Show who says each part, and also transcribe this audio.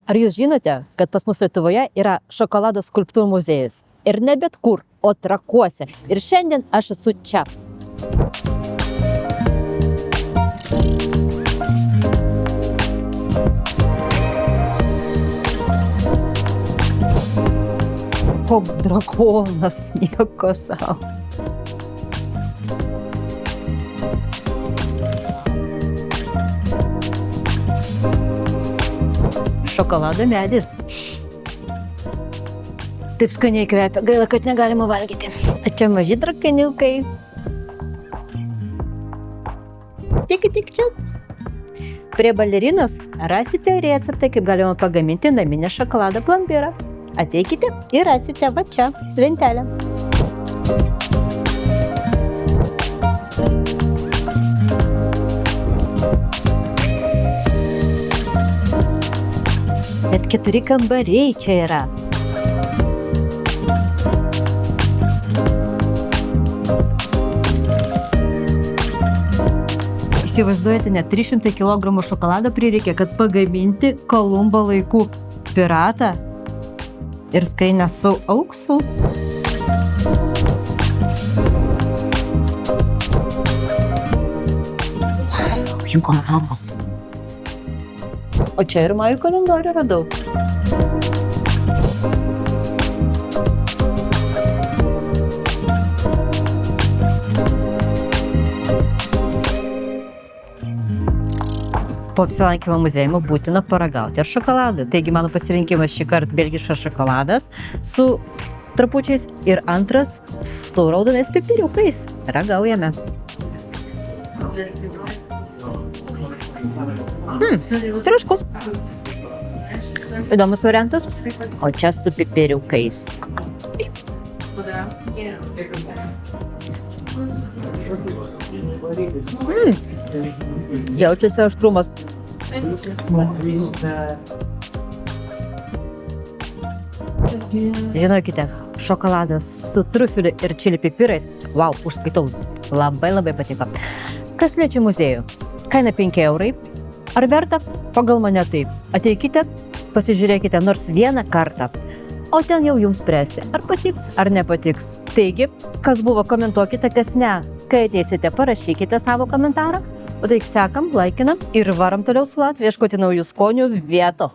Speaker 1: Ar jūs žinote, kad pas mus Lietuvoje yra šokolado skulptūrų muziejus? Ir ne bet kur, o Trakuose. Ir šiandien aš esu čia. Koks drakonas, nieko savo. Šokolado medis. Taip skaniai kvepia, gaila, kad negalima valgyti. O čia maži drakaniukai. Tik čia. Prie balerinos rasite receptą, kaip galima pagaminti naminę šokoladą plombyrą. Ateikite ir rasite va čia lentelę. Net 4 kambariai čia yra. Įsivaizduojate, net 300 kg šokolado prireikė, kad pagaminti Kolumbo laikų piratą ir skrynią su auksu. Šokoladas. O čia ir Majų kalendorių radau. Po apsilankymą muziejuje būtina paragauti ir šokoladą. Taigi mano pasirinkimas šį kartą belgiškas šokoladas su trapučiais ir antras su raudonais pipiriukais. Ragaujame. Traškus. Įdomus variantas. O čia su pipiriukais. Jaučiasi aštrumas. Žinokite, šokoladas su trufeliu ir čili pipirais. Wow, užskaitau. Labai patiko. Kas liečia muziejų? Kaina 5 eurai. Ar verta? Pagal mane taip. Ateikite, pasižiūrėkite nors vieną kartą. O ten jau jums spręsti, ar patiks, ar nepatiks. Taigi, kas buvo, komentuokite, kas ne. Kai ateisite, parašykite savo komentarą. O tai sekam, laikinam ir varam toliau su Latvija ieškoti naujų skonių vietų.